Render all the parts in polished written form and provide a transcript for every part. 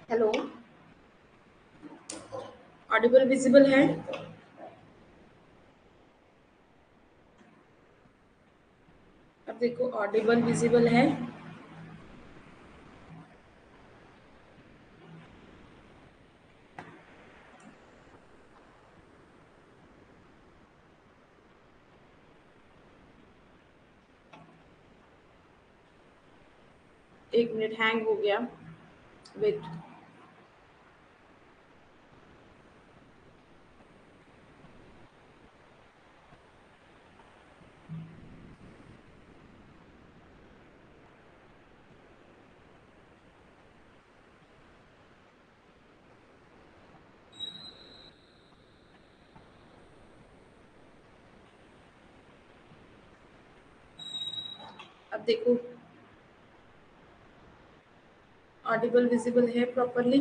Hello, Audible visible है? अब देखो, ऑडिबल विजिबल है। एक मिनट, हैंग हो गया। वेट। अब देखो, ऑडिबल विजिबल है प्रॉपरली?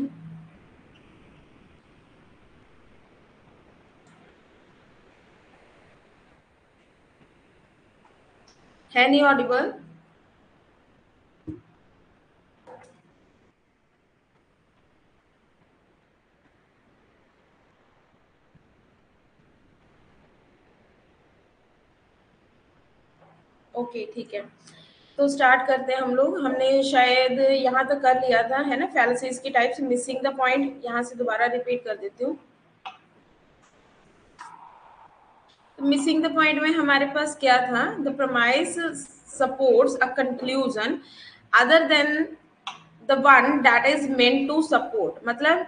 है नहीं ऑडिबल? ओके, ठीक है। तो स्टार्ट करते हैं हम लोग। हमने शायद यहाँ तक कर लिया था, है ना? फैलेसीज की टाइप्स, मिसिंग द पॉइंट यहाँ से दोबारा रिपीट कर देती हूँ। मिसिंग द पॉइंट में हमारे पास क्या था? The premise supports a conclusion other than the one that is meant to support. मतलब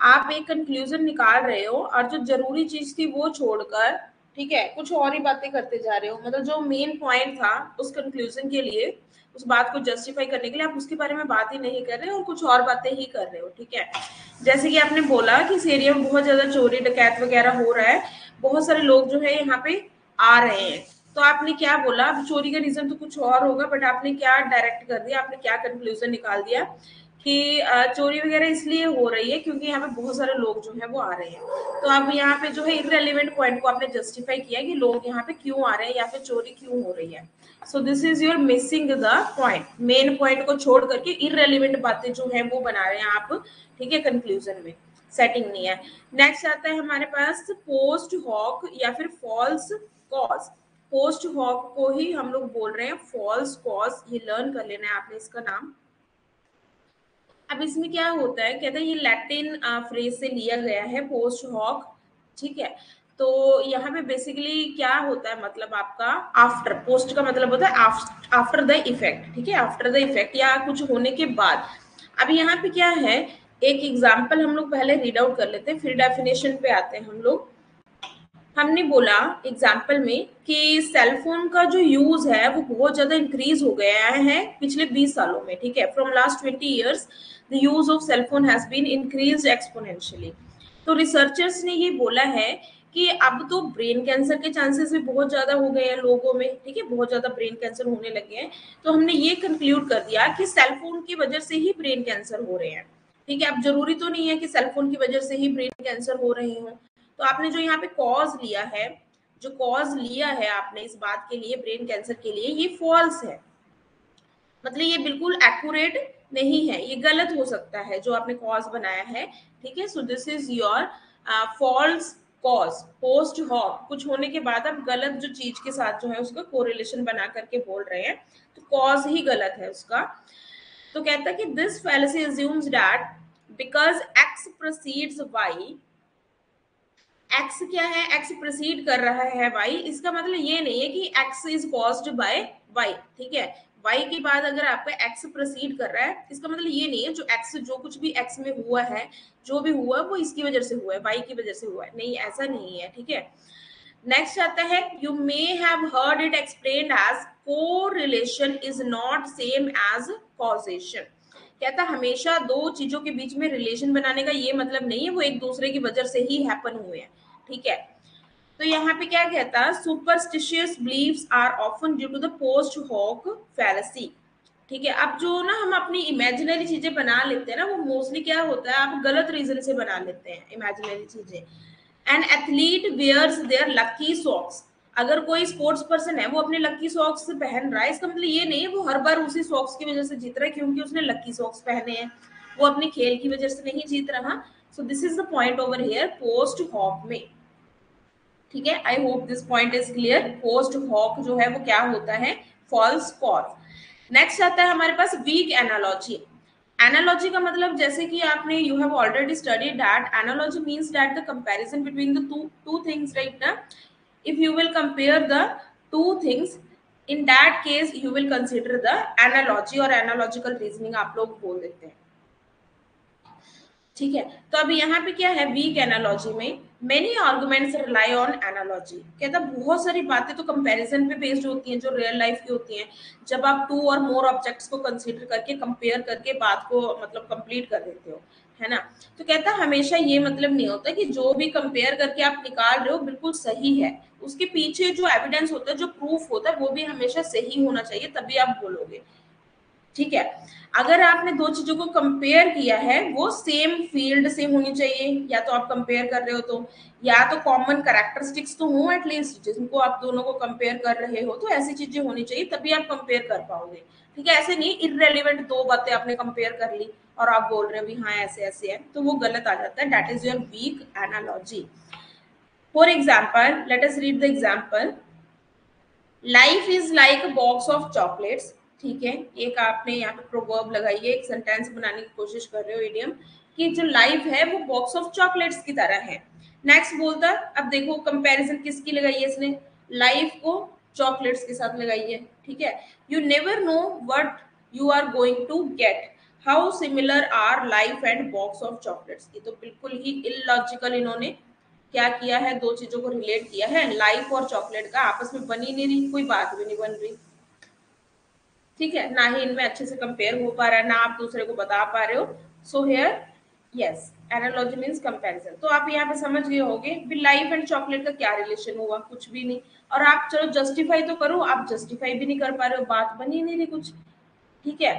आप एक कंक्लूजन निकाल रहे हो और जो जरूरी चीज थी वो छोड़कर, ठीक है, कुछ और ही बातें करते जा रहे हो। मतलब जो मेन पॉइंट था उस कंक्लूजन के लिए, उस बात को जस्टिफाई करने के लिए आप उसके बारे में बात ही नहीं कर रहे हो और कुछ और बातें ही कर रहे हो, ठीक है। जैसे कि आपने बोला कि इस एरिया में बहुत ज्यादा चोरी डकैत वगैरह हो रहा है, बहुत सारे लोग जो है यहाँ पे आ रहे हैं। तो आपने क्या बोला? अब चोरी का रीजन तो कुछ और होगा, बट आपने क्या डायरेक्ट कर दिया, आपने क्या कंक्लूजन निकाल दिया कि चोरी वगैरह इसलिए हो रही है क्योंकि यहाँ पे बहुत सारे लोग जो है वो आ रहे हैं। तो अब यहाँ पे जो है इररेलेवेंट पॉइंट को आपने जस्टिफाई किया कि लोग यहाँ पे क्यों आ रहे हैं या फिर चोरी क्यों हो रही है। So this is your missing the point. Main point को छोड़ करके इररेलेवेंट बातें जो है वो बना रहे हैं आप, ठीक है, कंक्लूजन में। सेटिंग नहीं है। नेक्स्ट आता है हमारे पास पोस्ट हॉक या फिर फॉल्स कॉज। पोस्ट हॉक को ही हम लोग बोल रहे हैं फॉल्स कॉज। ये लर्न कर लेना है आपने इसका नाम। अब इसमें क्या होता है, कहते हैं ये लैटिन फ्रेज से लिया गया है पोस्ट हॉक, ठीक है। तो यहाँ पे बेसिकली क्या होता है, मतलब आपका आफ्टर, पोस्ट का मतलब होता है आफ्टर द इफेक्ट, ठीक है, आफ्टर द इफेक्ट या कुछ होने के बाद। अब यहाँ पे क्या है, एक एग्जाम्पल हम लोग पहले रीड आउट कर लेते हैं, फिर डेफिनेशन पे आते हैं हम लोग। हमने बोला एग्जाम्पल में कि सेलफोन का जो यूज है वो बहुत ज्यादा इंक्रीज हो गया है पिछले 20 सालों में, ठीक है। From last 20 years the use of cellphone has been increase exponentially. तो रिसर्चर्स ने ये बोला है कि अब तो ब्रेन कैंसर के चांसेस भी बहुत ज्यादा हो गए हैं लोगों में, ठीक है, बहुत ज्यादा ब्रेन कैंसर होने लगे हैं। तो हमने ये कंक्लूड कर दिया कि सेलफोन की वजह से ही ब्रेन कैंसर हो रहे हैं, ठीक है। अब जरूरी तो नहीं है कि सेलफोन की वजह से ही ब्रेन कैंसर हो रहे हो। तो आपने जो यहाँ पे कॉज लिया है, जो कॉज लिया है आपने इस बात के लिए, ब्रेन कैंसर के लिए, ये फॉल्स है। मतलब ये बिल्कुल एक्यूरेट नहीं है, ये गलत हो सकता है जो आपने कॉज बनाया है, ठीक है। So this is your false cause. Post hoc, कुछ होने के बाद आप गलत जो चीज के साथ जो है उसका कोरिलेशन बना करके बोल रहे हैं, तो कॉज ही गलत है उसका। तो कहता है कि this fallacy assumes that because X proceeds Y, X क्या है, एक्स प्रोसीड कर रहा है वाई, इसका मतलब ये नहीं है कि X is caused by Y, ठीक है। वाई के बाद अगर आपका एक्स प्रोसीड कर रहा है, इसका मतलब ये नहीं है जो एक्स, जो कुछ भी एक्स में हुआ है, जो भी हुआ वो इसकी वजह से हुआ है, वाई की वजह से हुआ है, नहीं, ऐसा नहीं है, ठीक है। नेक्स्ट आता है, you may have heard it explained as correlation is not same as causation. कहता हमेशा दो चीजों के बीच में रिलेशन बनाने का ये मतलब नहीं है वो एक दूसरे की वजह से ही हैपन हुए हैं, ठीक है। तो यहाँ पे क्या कहता है, superstitious believes are often due to the post hoc fallacy, ठीक है। अब जो ना हम अपनी इमेजिनरी चीजें बना लेते हैं ना, वो मोस्टली क्या होता है, आप गलत रीजन से बना लेते हैं इमेजिनरी चीजें। An athlete wears their lucky socks. अगर कोई स्पोर्ट्स पर्सन है वो अपने लकी सॉक्स पहन रहा है, इसका मतलब ये नहीं है वो हर बार उसी सॉक्स की वजह से जीत रहा है क्योंकि उसने लकी सॉक्स पहने हैं, वो अपने खेल की वजह से नहीं जीत रहा। So this is the point over here post hoc में। ठीक है, I hope this point is clear. Post hoc जो है वो क्या होता है, फॉल्स पॉज। नेक्स्ट आता है हमारे पास वीक एनालॉजी। एनालॉजी का मतलब जैसे कि आपने you have already studied that analogy means that the comparison between the two things, right ना। if you will compare the two things, in that case you will consider the analogy और analogical reasoning आप लोग बोल देते हैं। ठीक है, तो अभी यहाँ पे क्या है, वीक एनालॉजी में many arguments rely on analogy. कहता बहुत सारी बातें तो कंपैरिजन पे बेस्ड होती हैं जो रियल लाइफ की होती हैं, जब आप टू और मोर ऑब्जेक्ट्स को कंसीडर करके कंपेयर करके बात को मतलब कंप्लीट कर देते हो, है ना। तो कहता हमेशा ये मतलब नहीं होता कि जो भी कंपेयर करके आप निकाल रहे हो बिल्कुल सही है, उसके पीछे जो एविडेंस होता है, जो प्रूफ होता है, वो भी हमेशा सही होना चाहिए, तभी आप बोलोगे। ठीक है, अगर आपने दो चीजों को कंपेयर किया है वो सेम फील्ड से होनी चाहिए, या तो आप कंपेयर कर रहे हो तो, या तो कॉमन कैरेक्टरिस्टिक्स तो हो एटलीस्ट जिनको आप दोनों को कंपेयर कर रहे हो, तो ऐसी चीजें होनी चाहिए तभी आप कंपेयर कर पाओगे। ठीक है, ऐसे नहीं इररेलेवेंट दो बातें आपने कंपेयर कर ली और आप बोल रहे हो भी हाँ ऐसे ऐसे है, तो वो गलत आ जाता है। That is your weak analogy. For example let us read the example. Life is like a box of chocolates. ठीक है, एक आपने यहाँ पे प्रोवर्ब लगाई है, एक सेंटेंस बनाने की कोशिश कर रहे हो इडियम, कि जो लाइफ है वो बॉक्स ऑफ चॉकलेट्स की तरह है। नेक्स्ट बोलता, अब देखो कंपैरिजन किसकी लगाई है इसने, लाइफ को चॉकलेट्स के साथ लगाई है। ठीक है, you never know what you are going to get, how similar are life and box of chocolates की। तो बिल्कुल ही इलॉजिकल इन्होंने क्या किया है, दो चीजों को रिलेट किया है, लाइफ और चॉकलेट का आपस में बन ही नहीं रही, कोई बात भी नहीं बन रही। ठीक है, ना ही इनमें अच्छे से कंपेयर हो पा रहा है, ना आप दूसरे को बता पा रहे हो। So here yes, analogy means comparison. तो आप यहाँ पे समझ गए होगे भी लाइफ एंड चॉकलेट का क्या रिलेशन हुआ, कुछ भी नहीं। और आप चलो जस्टिफाई तो करो, आप जस्टिफाई भी नहीं कर पा रहे हो, बात बन ही नहीं रही कुछ। ठीक है,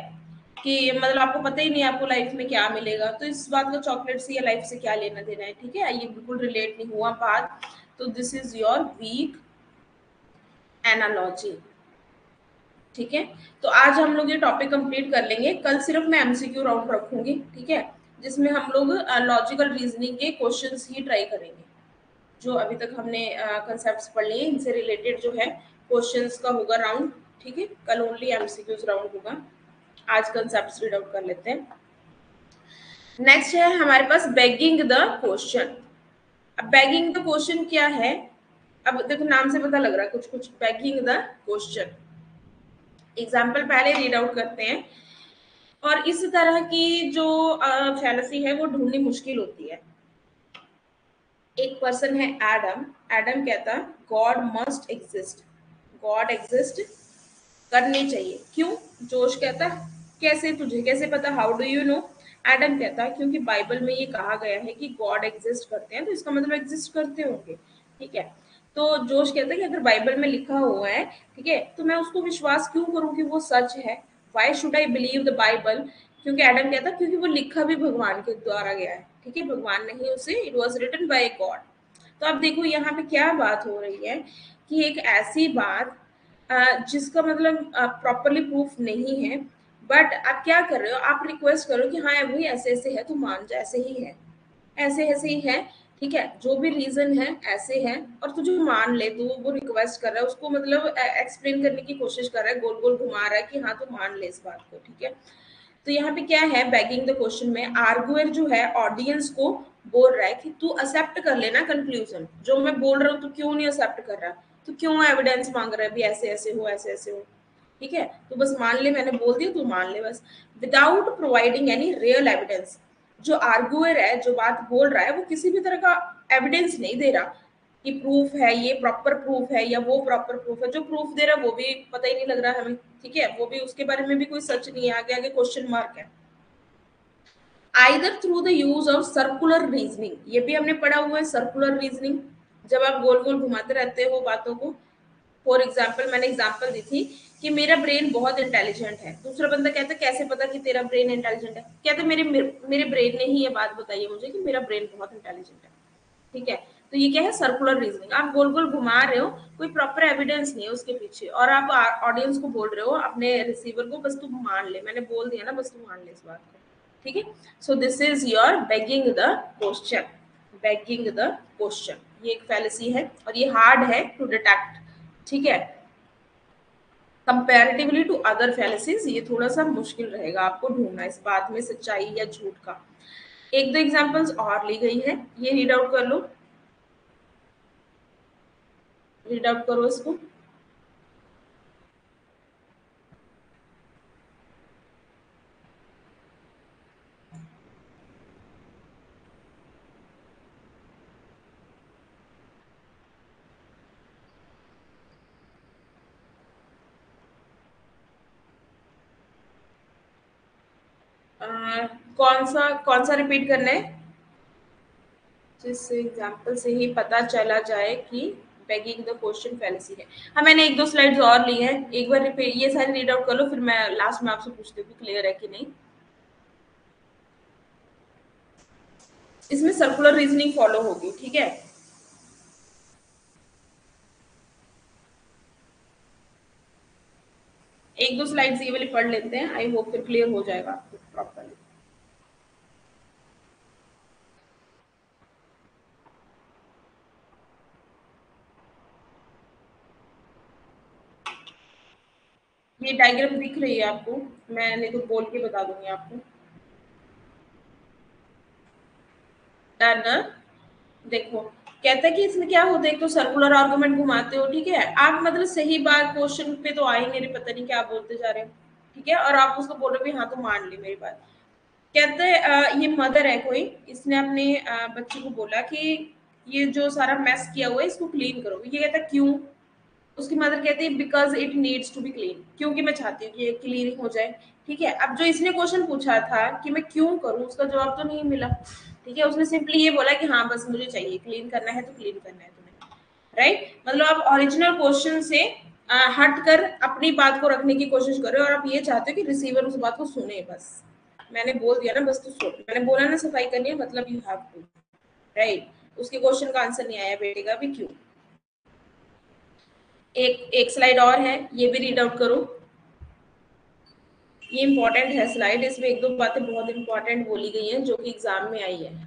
कि मतलब आपको पता ही नहीं आपको लाइफ में क्या मिलेगा, तो इस बात का चॉकलेट से या लाइफ से क्या लेना देना है। ठीक है, ये बिल्कुल रिलेट नहीं हुआ बात। तो this is your weak analogy. ठीक है, तो आज हम लोग ये टॉपिक कंप्लीट कर लेंगे, कल सिर्फ मैं एमसीक्यू राउंड रखूंगी। ठीक है, जिसमें हम लोग लॉजिकल रीजनिंग के क्वेश्चंस ही ट्राई करेंगे, जो अभी तक हमने कंसेप्ट्स पढ़ लिए इनसे रिलेटेड जो है क्वेश्चंस का होगा राउंड। ठीक है, कल ओनली एमसीक्यूज राउंड होगा, आज कंसेप्ट्स रीड आउट कर लेते हैं। नेक्स्ट है हमारे पास बेगिंग द क्वेश्चन। अब बेगिंग द क्वेश्चन क्या है, अब देखो नाम से पता लग रहा है कुछ कुछ, बेगिंग द क्वेश्चन। एग्जाम्पल पहले रीड आउट करते हैं। और इस तरह की जो फैलेसी है वो ढूंढनी मुश्किल होती है। एक पर्सन है एडम, एडम कहता God must exist, God exist करनी चाहिए, क्यों। जोश कहता कैसे, तुझे कैसे पता, how do you know. Adam कहता क्योंकि बाइबल में ये कहा गया है कि गॉड एग्जिस्ट करते हैं, तो इसका मतलब एग्जिस्ट करते होंगे। ठीक है, तो जोश कहता है कि अगर बाइबल में लिखा हुआ है, ठीक है, तो मैं उसको विश्वास क्यों करूं कि वो सच है। Why should I believe the Bible, क्योंकि एडम कहता क्योंकि वो लिखा भी भगवान के द्वारा गया है। ठीक है, भगवान ने ही उसे, it was written by God. तो अब देखो यहाँ पे क्या बात हो रही है कि एक ऐसी बात जिसका मतलब प्रॉपरली प्रूफ नहीं है, बट आप क्या कर रहे हो, आप रिक्वेस्ट करो कि हाँ वही ऐसे ऐसे है, तू मान जा, ऐसे ही है, ऐसे ऐसे ही है। ठीक है, जो भी रीजन है ऐसे है, और तू जो मान ले, तू वो रिक्वेस्ट कर रहा है उसको, मतलब एक्सप्लेन करने की कोशिश कर रहा है, गोल गोल घुमा रहा है कि हाँ तू मान ले इस बात को। ठीक है, तो यहाँ पे क्या है, बैगिंग द क्वेश्चन में आर्गुअर जो है ऑडियंस को बोल रहा है कि तू एक्सेप्ट कर लेना कंक्लूजन, जो मैं बोल रहा हूँ तू क्यों नहीं एक्सेप्ट कर रहा, तू क्यों एविडेंस मांग रहा है भी ऐसे ऐसे हो, ऐसे ऐसे हो। ठीक है, तो बस मान ले, मैंने बोल दिया तू मान ले बस, without providing any real evidence. जो आर्गुअर है, जो बात बोल रहा है, वो किसी भी तरह का एविडेंस नहीं दे रहा कि प्रूफ है, ये प्रॉपर प्रूफ है या वो प्रॉपर प्रूफ है। जो प्रूफ दे रहा है वो भी पता ही नहीं लग रहा हमें। ठीक है, वो भी उसके बारे में भी कोई सच नहीं है, आगे आगे क्वेश्चन मार्क है। Either through the use of circular reasoning, ये भी हमने पढ़ा हुआ है सर्कुलर रीजनिंग, जब आप गोल गोल घुमाते रहते हो बातों को। फॉर एग्जाम्पल मैंने एग्जाम्पल दी थी कि मेरा ब्रेन बहुत इंटेलिजेंट है, दूसरा बंदा कहता है कैसे पता कि तेरा ब्रेन इंटेलिजेंट है, कहते मेरे मेरे ब्रेन ने ही ये बात बताई है मुझे कि मेरा ब्रेन बहुत इंटेलिजेंट है। ठीक है, तो ये क्या है, सर्कुलर रीजनिंग, आप गोल गोल घुमा रहे हो, कोई प्रॉपर एविडेंस नहीं है उसके पीछे, और आप ऑडियंस को बोल रहे हो, अपने रिसीवर को बस तू मान ले, मैंने बोल दिया ना बस तू मान ले इस बात को। ठीक है। So this is your begging the question, begging the question, ये एक फैलेसी है और ये हार्ड है टू डिटेक्ट, ठीक है। कंपैरेटिवली टू अदर फैलेसीज ये थोड़ा सा मुश्किल रहेगा आपको ढूंढना इस बात में सच्चाई या झूठ का। एक दो एग्जांपल्स और ली गई है, ये रीड आउट कर लो, रीड आउट करो इसको। कौन सा रिपीट करना है, जिस एग्जाम्पल से ही पता चला जाए कि बेगिंग द क्वेश्चन फैलेसी है। हाँ, मैंने एक दो स्लाइड्स और ली है, एक बार रिपीट ये सारी रीड आउट कर लो, फिर मैं लास्ट में आपसे पूछती हूँ क्लियर है कि नहीं। इसमें सर्कुलर रीजनिंग फॉलो होगी, ठीक है। एक दो स्लाइड्स ये वाली पढ़ लेते हैं, आई होप फिर क्लियर हो जाएगा आपको प्रॉपरली। ये डायग्राम दिख रही है आपको, मैं नहीं तो बोल के बता दूंगी आपको। डन। देखो, कहता है कि इसमें क्या होता है, एक तो सर्कुलर आर्गुमेंट घुमाते हो, ठीक है। आप मतलब सही बात क्वेश्चन पे तो आएंगे नहीं, पता नहीं क्या बोलते जा रहे हो, ठीक है। और आप उसको बोल रहे हो हाँ तो मान ली मेरी बात। कहते हैं ये मदर है कोई, इसने अपने बच्चे को बोला कि ये जो सारा मैस किया हुआ है इसको क्लीन करो। ये कहता है क्यों। उसकी मदर कहती है because it needs to be clean, क्योंकि मैं चाहती हूँ कि ये क्लीन हो जाए, ठीक है। अब जो इसने क्वेश्चन पूछा था कि मैं क्यों करूँ, उसका जवाब तो नहीं मिला, ठीक है। उसने सिंपली ये बोला कि हाँ बस मुझे चाहिए, क्लीन करना है तो क्लीन करना है तुम्हें, राइट। मतलब आप ओरिजिनल क्वेश्चन से हट कर अपनी बात को रखने की कोशिश कर रहे हो और आप ये चाहते हो कि रिसीवर उस बात को सुने बस। मैंने बोल दिया ना बस तू सुन, मैंने बोला ना सफाई करनी है मतलब यू हैव टू, राइट। उसके क्वेश्चन का आंसर नहीं आया बेटे का भी क्यों। एक एक स्लाइड और है, ये भी रीड आउट करो। ये इंपॉर्टेंट है स्लाइड, इसमें एक दो बातें बहुत इंपॉर्टेंट बोली गई हैं जो कि एग्जाम में आई है।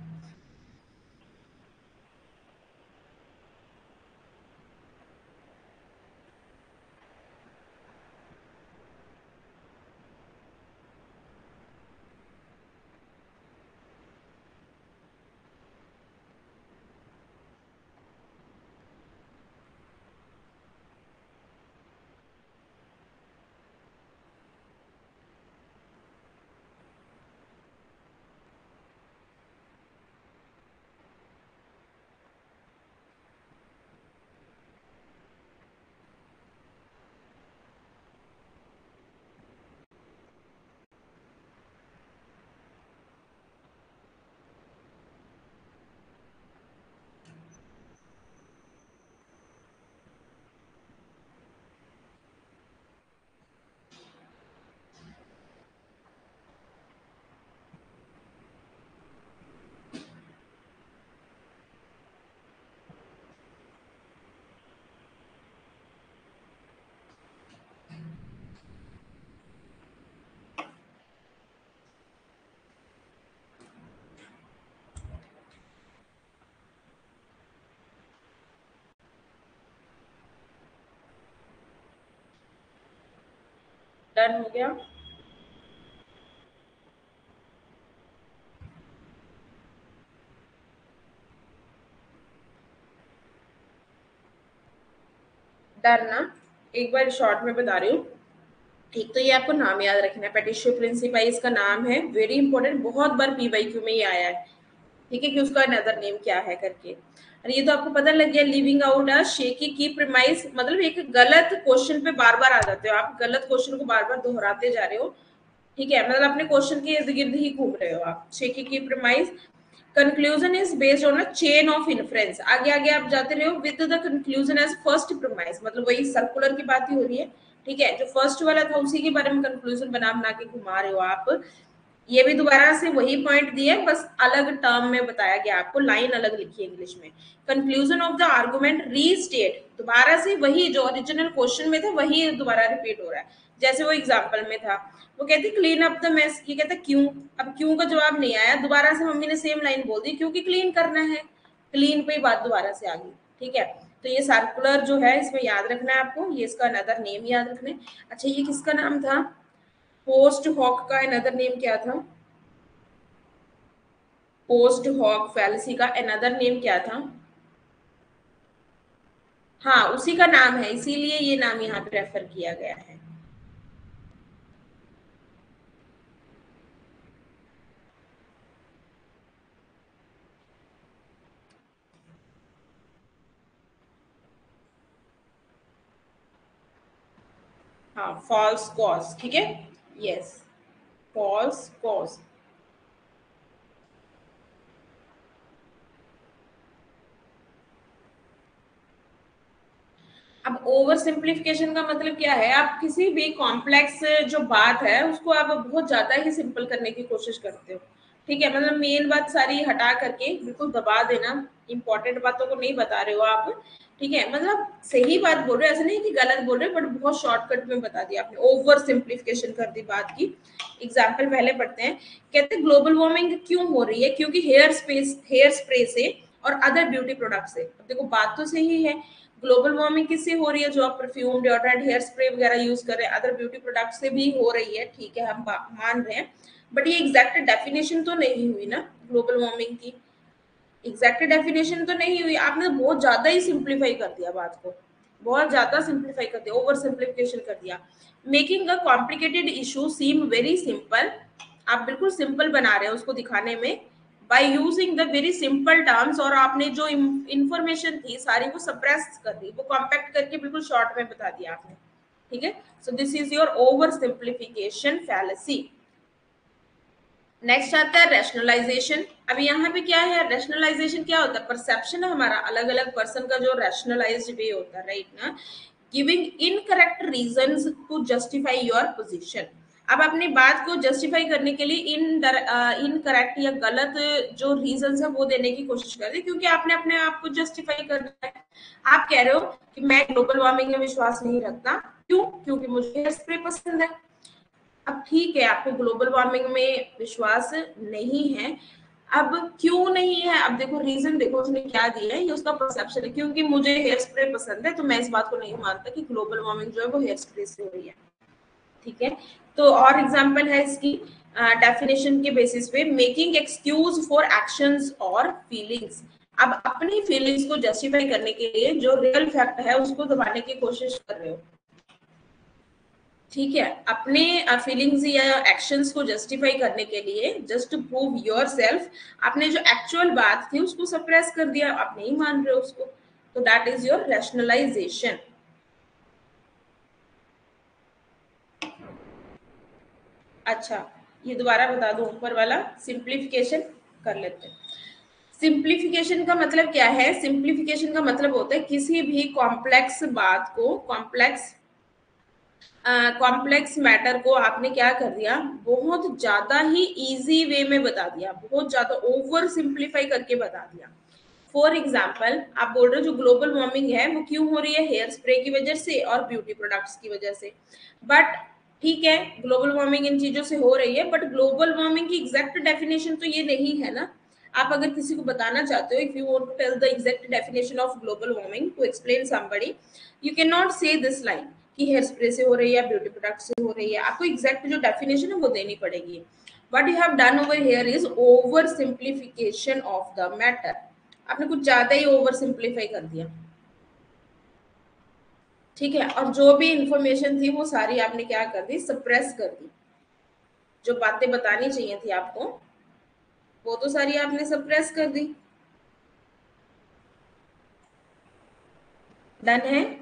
डन हो गया। डन ना, एक बार शॉर्ट में बता रही हूँ। एक तो ये आपको नाम याद रखना है, पेटिशियो प्रिंसिपाई इसका नाम है, वेरी इंपॉर्टेंट, बहुत बार पीवाईक्यू में ये आया है, ठीक है, कि उसका अनदर नेम क्या है करके। और ये तो आपको पता लग गया, लिविंग आउट अ शेकी की प्रीमाइस, मतलब एक गलत क्वेश्चन पे बार बार आ जाते हो आप, गलत क्वेश्चन को बार बार दोहराते जा रहे हो, ठीक है। मतलब अपने क्वेश्चन के इर्द गिर्द ही घूम रहे हो आप। शेकी की premise, conclusion is based on a chain of inference, आगे आगे आप जाते रहे हो with the conclusion as first premise, मतलब वही सर्कुलर की बात ही हो रही है, ठीक है। जो फर्स्ट वाला था उसी के बारे में कंक्लूजन बना बना के घुमा रहे हो आप। ये भी दोबारा से वही पॉइंट दिए, बस अलग टर्म में बताया गया आपको, लाइन अलग लिखी है इंग्लिश में। Conclusion of the argument restate, दोबारा से वही जो ओरिजिनल क्वेश्चन में था वही दोबारा रिपीट हो रहा है। जैसे वो एग्जाम्पल में था, वो कहते क्लीन अप द मेस, ये कहते क्यों, अब क्यों का जवाब नहीं आया, दोबारा से मम्मी ने सेम लाइन बोल दी, क्योंकि क्लीन करना है, क्लीन पे ही बात दोबारा से आ गई। ठीक है, तो ये सर्कुलर जो है इसमें याद रखना है आपको, ये इसका अनदर नेम याद रखना है। अच्छा, ये किसका नाम था, पोस्ट हॉक का अनदर नेम क्या था, पोस्ट हॉक फैलेसी का अनदर नेम क्या था? हाँ, उसी का नाम है, इसीलिए ये नाम यहाँ पे रेफर किया गया है। हाँ, फॉल्स कॉज, ठीक है, यस, फॉल्स कॉज। अब ओवर सिंप्लीफिकेशन का मतलब क्या है, आप किसी भी कॉम्प्लेक्स जो बात है उसको आप बहुत ज्यादा ही सिंपल करने की कोशिश करते हो। ठीक है, मतलब मेन बात सारी हटा करके बिल्कुल दबा देना, इंपॉर्टेंट बातों को नहीं बता रहे हो आप। ठीक है, मतलब सही बात बोल रहे हो, ऐसा नहीं कि गलत बोल रहे हो, बट बहुत शॉर्टकट में बता दिया आपने, ओवर सिंप्लीफिकेशन कर दी बात की। एग्जाम्पल पहले पढ़ते हैं। कहते हैं ग्लोबल वार्मिंग क्यों हो रही है, क्योंकि हेयर स्प्रे से और अदर ब्यूटी प्रोडक्ट से। अब देखो बात तो सही है, ग्लोबल वार्मिंग किससे हो रही है, जो आप परफ्यूम, डिओड्रेंट, हेयर स्प्रे वगैरह यूज कर रहे हैं, अदर ब्यूटी प्रोडक्ट से भी हो रही है, ठीक है, हम मान रहे हैं। बट ये एग्जैक्ट डेफिनेशन तो नहीं हुई ना ग्लोबल वार्मिंग की, एग्जैक्ट डेफिनेशन तो नहीं हुई, आपने तो बहुत ज्यादा ही सिंप्लीफाई कर दिया बात को, बहुत ज्यादा सिंप्लीफाई कर दिया, ओवर सिंप्लीफिकेशन कर दिया। Making a complicated issue seem very simple, आप बिल्कुल सिंपल बना रहे हो उसको दिखाने में, by using the very simple terms, और आपने जो इंफॉर्मेशन थी सारी वो सप्रेस कर दी, वो कॉम्पैक्ट करके बिल्कुल शॉर्ट में बता दिया आपने। ठीक है, so this is your over simplification fallacy. Next आता है रैशनलाइजेशन। अब यहाँ पे क्या है, रैशनलाइजेशन क्या होता है, परसेप्शन है हमारा, अलग अलग पर्सन का जो रैशनलाइज्ड वे होता है, राइट ना, giving incorrect reasons to justify your position. अब अपनी बात को जस्टिफाई करने के लिए इनकरेक्ट या गलत जो रीजंस है वो देने की कोशिश कर रहे हैं, क्योंकि आपने अपने आप को जस्टिफाई करना है। आप कह रहे हो कि मैं ग्लोबल वार्मिंग में विश्वास नहीं रखता, क्यों, क्योंकि मुझे हेयर स्प्रे पसंद है। अब ठीक है, आपको ग्लोबल वार्मिंग में विश्वास नहीं है, अब क्यों नहीं है, अब देखो रीजन देखो उसने क्या दिया है, ये उसका परसेप्शन है, क्योंकि मुझे हेयर स्प्रे पसंद है तो मैं इस बात को नहीं मानता कि ग्लोबल वार्मिंग जो है वो हेयर स्प्रे से हो रही है। ठीक है, तो और एग्जांपल है इसकी डेफिनेशन के बेसिस पे, मेकिंग एक्सक्यूज फॉर एक्शंस और फीलिंग्स। अब अपनी फीलिंग्स को जस्टिफाई करने के लिए जो रियल फैक्ट है उसको दबाने की कोशिश कर रहे हो। ठीक है, अपने फीलिंग्स या एक्शंस को जस्टिफाई करने के लिए, just to prove yourself, आपने जो एक्चुअल बात थी उसको सप्रेस कर दिया, आप नहीं मान रहे हो उसको, तो दैट इज योर रैशनलाइजेशन। अच्छा, ये दोबारा बता दूं ऊपर वाला, सिंप्लीफिकेशन कर लेते हैं। सिंप्लीफिकेशन का मतलब क्या है, सिंप्लीफिकेशन का मतलब होता है किसी भी कॉम्प्लेक्स बात को, कॉम्प्लेक्स मैटर को आपने क्या कर दिया, बहुत ज्यादा ही इजी वे में बता दिया, बहुत ज्यादा ओवर सिंप्लीफाई करके बता दिया। फॉर एग्जाम्पल, आप बोल रहे हो जो ग्लोबल वार्मिंग है वो क्यों हो रही है, हेयर स्प्रे की वजह से और ब्यूटी प्रोडक्ट्स की वजह से। बट ठीक है, ग्लोबल वार्मिंग इन चीजों से हो रही है, बट ग्लोबल वार्मिंग की एग्जैक्ट डेफिनेशन तो ये नहीं है ना। आप अगर किसी को बताना चाहते हो, if you want to tell the exact definition of global warming to explain somebody, you can not say this line कि हेयर स्प्रे से हो रही है, ब्यूटी प्रोडक्ट से हो रही है, आपको एग्जैक्ट जो डेफिनेशन है वो देनी पड़ेगी। What you have done over here is over simplification of the matter, आपने कुछ ज्यादा ही ओवर सिंप्लीफाई कर दिया। ठीक है, और जो भी इंफॉर्मेशन थी वो सारी आपने क्या कर दी, सप्रेस कर दी, जो बातें बतानी चाहिए थी आपको वो तो सारी आपने सप्रेस कर दी। डन है।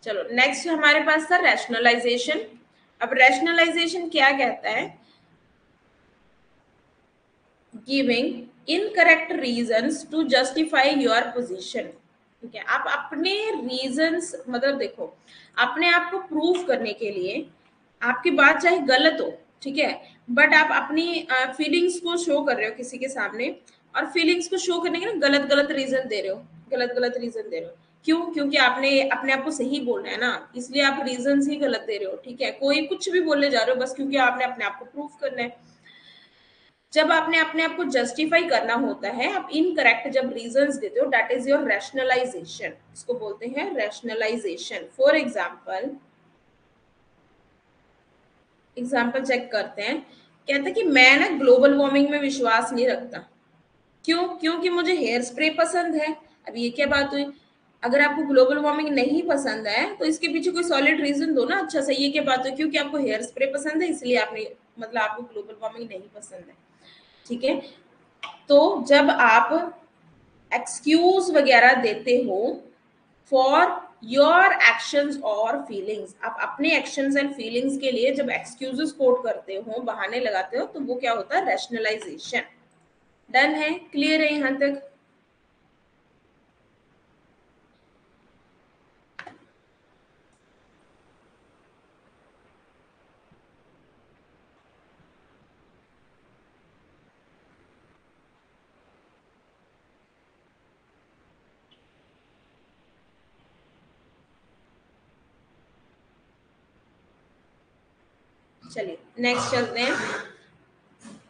चलो नेक्स्ट हमारे पास था रैशनलाइजेशन। अब रैशनलाइजेशन क्या कहता है? Giving incorrect reasons to justify your position. ठीक है, आप अपने रीजंस, मतलब देखो, अपने आप को प्रूव करने के लिए आपकी बात चाहे गलत हो, ठीक है, बट आप अपनी फीलिंग्स को शो कर रहे हो किसी के सामने, और फीलिंग्स को शो करने के ना गलत गलत रीजन दे रहे हो, गलत गलत रीजन दे रहे हो। क्यों? क्योंकि आपने अपने आप को सही बोलना है ना, इसलिए आप रीजन ही गलत दे रहे हो। ठीक है, कोई कुछ भी बोलने जा रहे हो बस क्योंकि आपने अपने आप को प्रूव करना है। जब आपने अपने आप को जस्टिफाई करना होता है, आप इनकरेक्ट जब रीजंस देते हो, दैट इज योर रैशनलाइजेशन। इसको बोलते हैं rationalization. For example, example check करते हैं। कहते हैं कि मैं ना ग्लोबल वार्मिंग में विश्वास नहीं रखता। क्यों? क्योंकि मुझे हेयर स्प्रे पसंद है। अब ये क्या बात हुई? अगर आपको ग्लोबल वार्मिंग नहीं पसंद है तो इसके पीछे कोई सॉलिड रीजन दो ना। अच्छा सही, ये क्या बात हुई? क्योंकि आपको हेयर स्प्रे पसंद है इसलिए आपने, मतलब आपको ग्लोबल वार्मिंग नहीं पसंद है। ठीक है, तो जब आप एक्सक्यूज वगैरह देते हो फॉर योर एक्शंस और फीलिंग्स, आप अपने एक्शंस एंड फीलिंग्स के लिए जब एक्सक्यूजेस कोट करते हो, बहाने लगाते हो, तो वो क्या होता है? रैशनलाइजेशन। डन है? क्लियर है यहां तक? चलिए नेक्स्ट चलते हैं।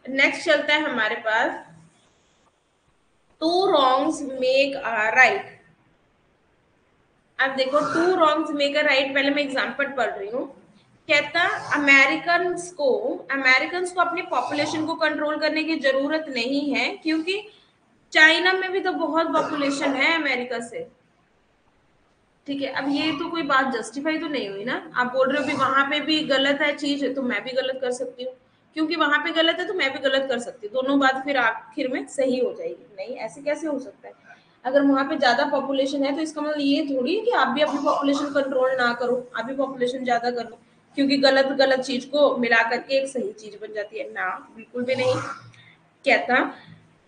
नेक्स्ट चलता है हमारे पास two wrongs make a right. अब देखो, two wrongs make a right, पहले मैं एग्जांपल पढ़ रही हूँ। कहता, अमेरिकन्स को अपनी पॉपुलेशन को कंट्रोल करने की जरूरत नहीं है, क्योंकि चाइना में भी तो बहुत पॉपुलेशन है अमेरिका से। ठीक है, अब ये तो कोई बात जस्टिफाई तो नहीं हुई ना। आप बोल रहे हो भी वहां पे भी गलत है चीज, तो मैं भी गलत कर सकती हूँ, क्योंकि वहां पे गलत है तो मैं भी गलत कर सकती हूँ, दोनों बात फिर आखिर में सही हो जाएगी। नहीं, ऐसे कैसे हो सकता है? अगर वहां पे ज्यादा पॉपुलेशन है तो इसका मतलब ये थोड़ी है कि आप भी अपनी पॉपुलेशन कंट्रोल ना करो, आप भी पॉपुलेशन ज्यादा कर लो, क्योंकि गलत गलत चीज को मिला करके एक सही चीज बन जाती है ना, बिल्कुल भी नहीं। कहता,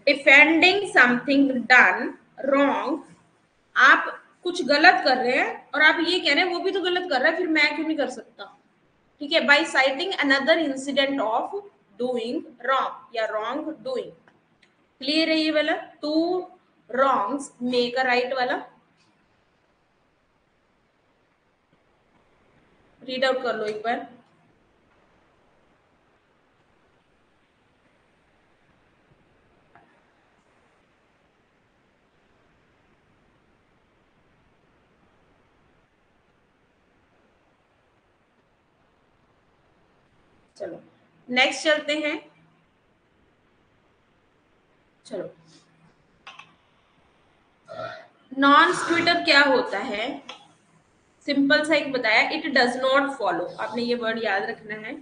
डिफेंडिंग समथिंग डन रॉन्ग, आप कुछ गलत कर रहे हैं और आप ये कह रहे हैं वो भी तो गलत कर रहा है, फिर मैं क्यों नहीं कर सकता? ठीक है, by citing another incident of doing wrong या रॉन्ग डूइंग। क्लियर है ये वाला? Two wrongs make a right वाला। रीड आउट कर लो एक बार। चलो नेक्स्ट चलते हैं। चलो, नॉन स्क्विटर क्या होता है? सिंपल सा एक बताया, इट डज नॉट फॉलो। आपने ये वर्ड याद रखना है,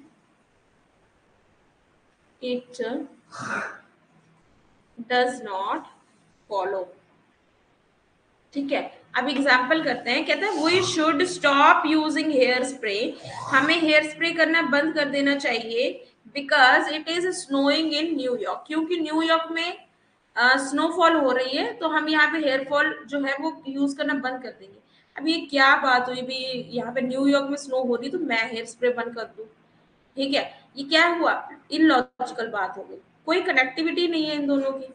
इट डज नॉट फॉलो। ठीक है, अब एग्जाम्पल करते हैं। कहते हैं we should stop using hair spray, हमें हेयर स्प्रे करना बंद कर देना चाहिए, because it is snowing in New York, क्योंकि न्यूयॉर्क में स्नोफॉल हो रही है, तो हम यहाँ पे हेयर फॉल जो है वो यूज करना बंद कर देंगे। अब ये क्या बात हुई भी? यहाँ पे न्यूयॉर्क में स्नो हो रही तो मैं हेयर स्प्रे बंद कर दूं? ठीक है, ये क्या हुआ? इलॉजिकल बात हो गई, कोई कनेक्टिविटी नहीं है इन दोनों की,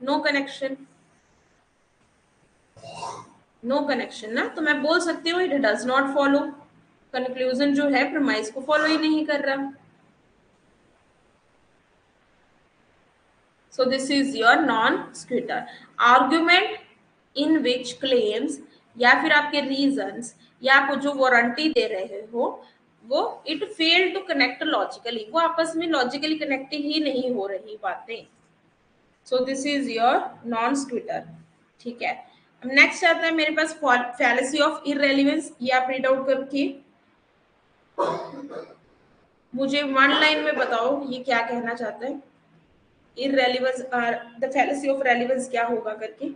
नो कनेक्शन। नो कनेक्शन ना, तो मैं बोल सकती हूँ it does not follow. Conclusion जो है प्रमाइज को फॉलो ही नहीं कर रहा। So this is your non sequitur argument, in which claims या फिर आपके रीजंस या आप जो वारंटी दे रहे हो वो it fail to connect logically, वो आपस में लॉजिकली कनेक्ट ही नहीं हो रही बातें। So this is your non sequitur. ठीक है, अब नेक्स्ट आता है मेरे पास फैलेसी ऑफ इररेलेवेंस। ये आप रीड आउट करके मुझे वन लाइन में बताओ ये क्या कहना चाहता है? इररेलेवेंस, द फैलेसी ऑफ रेलेवेंस क्या होगा करके।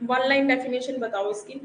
वन लाइन डेफिनेशन बताओ इसकी।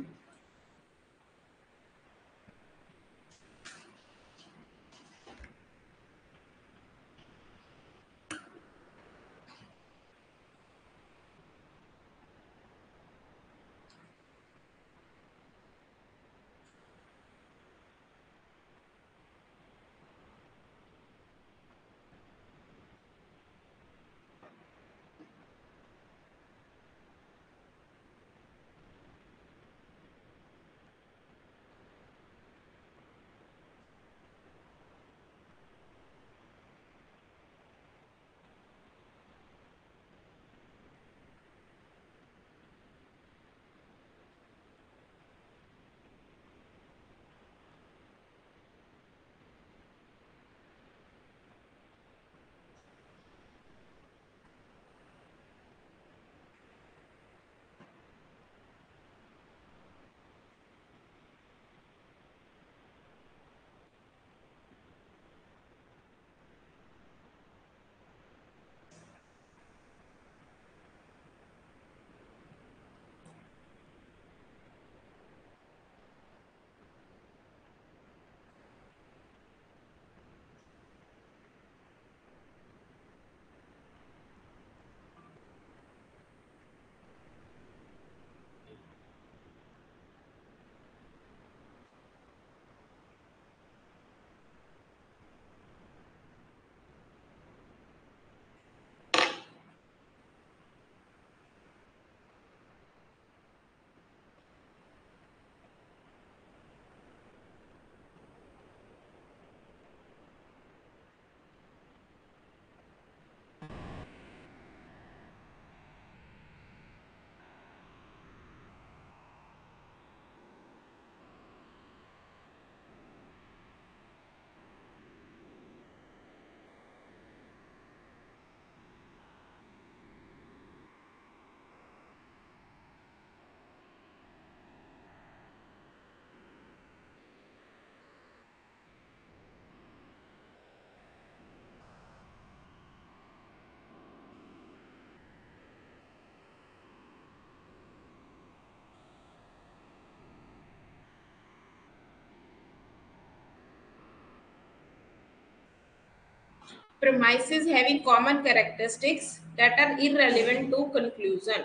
Premises having common characteristics that are irrelevant to conclusion.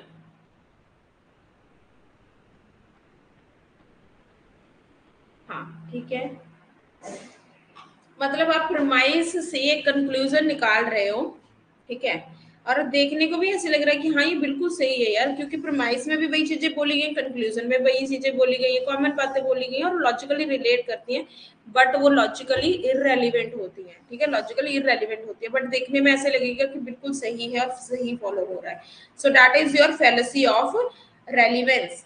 हाँ ठीक है, मतलब आप प्रोमाइस से एक कंक्लूजन निकाल रहे हो, ठीक है, और देखने को भी ऐसे लग रहा है कि हाँ ये बिल्कुल सही है यार, क्योंकि प्रोमाइस में भी वही चीजें बोली गई, कंक्लूजन में वही चीजें बोली गई है, कॉमन बातें बोली गई हैं और लॉजिकली रिलेट करती हैं, बट वो लॉजिकली इररेलीवेंट होती हैं, ठीक है, लॉजिकली इररेलीवेंट होती है, बट देखने में ऐसे लगेगा कि बिल्कुल सही है और सही फॉलो हो रहा है। So that is your fallacy of relevance.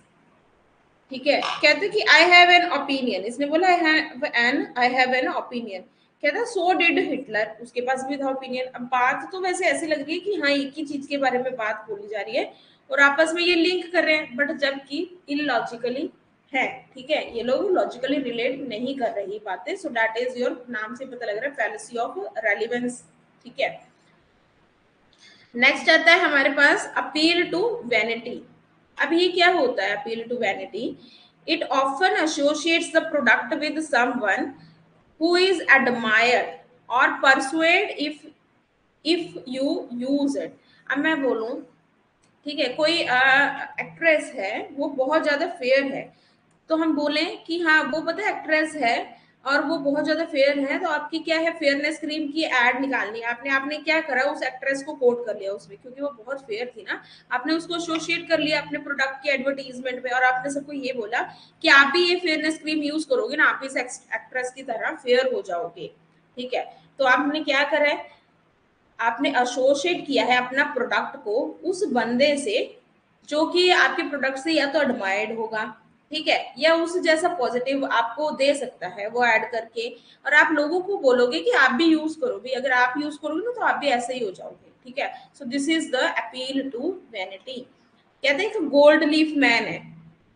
ठीक है, कहते कि आई हैव एन ओपिनियन, इसने बोला आई हैव एन ओपिनियन, कहता सो डिड हिटलर, उसके पास भी था ओपिनियन। अब बात तो वैसे ऐसी लग रही है कि हाँ एक ही चीज के बारे में बात बोली जा रही है और आपस में ये लिंक कर रहे हैं, बट जबकि इलॉजिकली है, ठीक है, ये लोग लॉजिकली रिलेट नहीं कर रही बातें। सो दैट इज योर, नाम से पता लग रहा है, फैलेसी ऑफ रेलिवेंस, ठीक है। नेक्स्ट आता है हमारे पास अपील टू वैनिटी। अब ये क्या होता है appeal to vanity? It often associates the product with someone who is admired और persuade if you use it. अब मैं बोलूं, ठीक है, कोई एक्ट्रेस है, वो बहुत ज्यादा फेयर है, तो हम बोलें कि हाँ वो पता है एक्ट्रेस है और वो बहुत ज्यादा फेयर है, तो आपकी क्या है, फेयरनेस क्रीम की एड निकालनी है, आपने आपने क्या करा, उस एक्ट्रेस को कोट कर लिया उसमें, क्योंकि वो बहुत फेयर थी ना, आपने उसको एसोसिएट कर लिया अपने प्रोडक्ट की एडवर्टीजमेंट में, और आपने सबको ये बोला कि आप भी ये फेयरनेस क्रीम यूज करोगे ना, आप इस एक्ट्रेस की तरह फेयर हो जाओगे, ठीक है। तो आपने क्या करा है, आपने एसोसिएट किया है अपना प्रोडक्ट को उस बंदे से जो कि आपके प्रोडक्ट से या तो एडमायर्ड होगा, ठीक है, या उस जैसा पॉजिटिव आपको दे सकता है वो ऐड करके, और आप लोगों को बोलोगे कि आप भी यूज करो भी, अगर आप यूज करोगे ना तो आप भी ऐसे ही हो जाओगे, ठीक है। So this is the appeal to vanity. कहते हैं कि गोल्ड लीफ मैन है,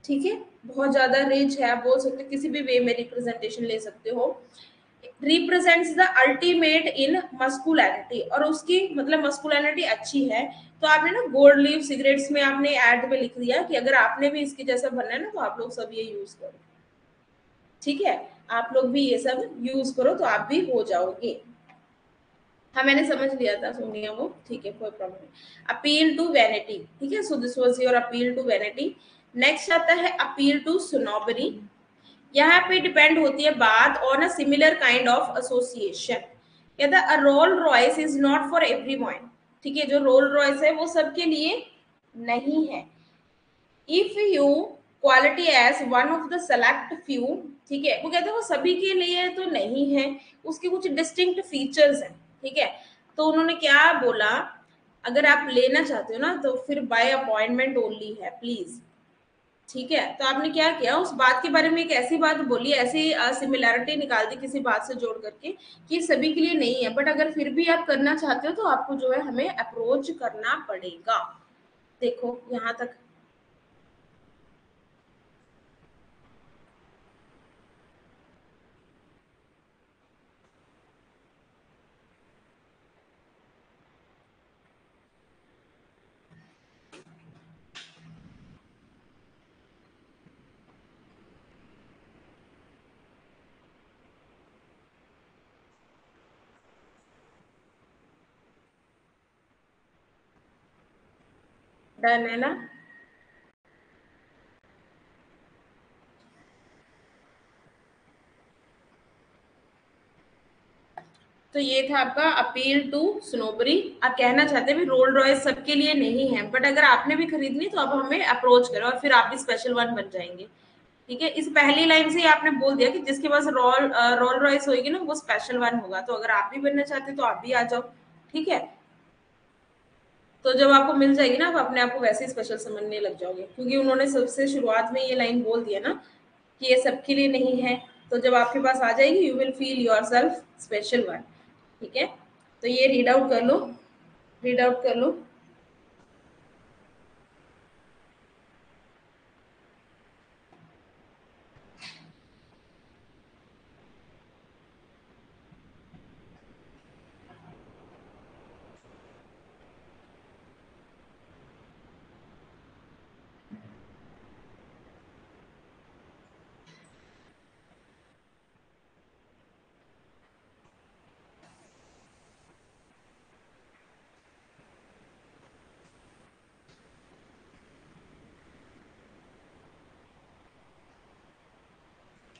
ठीक है, बहुत ज्यादा रिच है, आप बोल सकते हो, किसी भी वे में रिप्रेजेंटेशन ले सकते हो। Represents the ultimate in masculinity, और उसकी मतलब मस्कुलिनिटी अच्छी है। तो आपने ना गोल्ड लीफ सिगरेट्स में आपने ऐड में लिख दिया कि अगर आपने भी इसके जैसा बनना है ना तो आप लोग सब ये यूज करो, ठीक है, आप लोग भी ये सब यूज करो तो आप भी हो जाओगे। हाँ मैंने समझ लिया था सोनिया वो, ठीक है कोई प्रॉब्लम नहीं। अपील टू वैनिटी, ठीक है, so this was your appeal to vanity. Next आता है अपील टू स्नोबरी। यहाँ पे डिपेंड होती है बात on a similar kind of association. कहता है a Rolls Royce is not for everyone, ठीक है, जो रोल रॉयस है वो सबके लिए नहीं है। If you quality as one of the select few, ठीक है, वो कहते हैं वो सभी के लिए तो नहीं है, उसके कुछ डिस्टिंक्ट फीचर्स हैं, ठीक है। तो उन्होंने क्या बोला, अगर आप लेना चाहते हो ना तो फिर बाय अपॉइंटमेंट ओनली है प्लीज, ठीक है। तो आपने क्या किया, उस बात के बारे में एक ऐसी बात बोली, ऐसी सिमिलैरिटी निकाल दी किसी बात से जोड़ करके कि सभी के लिए नहीं है, बट अगर फिर भी आप करना चाहते हो तो आपको जो है हमें अप्रोच करना पड़ेगा। देखो यहाँ तक डन है ना। तो ये था आपका अपील टू स्नोबरी। आप कहना चाहते हैं भी रोल रॉयस सबके लिए नहीं है, बट अगर आपने भी खरीदनी तो अब हमें अप्रोच करो और फिर आप भी स्पेशल वन बन जाएंगे, ठीक है। इस पहली लाइन से ही आपने बोल दिया कि जिसके पास रोल रॉयस होगी ना वो स्पेशल वन होगा, तो अगर आप भी बनना चाहते हैं तो आप भी आ जाओ, ठीक है। तो जब आपको मिल जाएगी ना आप अपने आप को वैसे ही स्पेशल समझने लग जाओगे, क्योंकि उन्होंने सबसे शुरुआत में ये लाइन बोल दिया ना कि ये सबके लिए नहीं है। तो जब आपके पास आ जाएगी you will feel your self special one, ठीक है। तो ये रीड आउट कर लो, रीड आउट कर लो।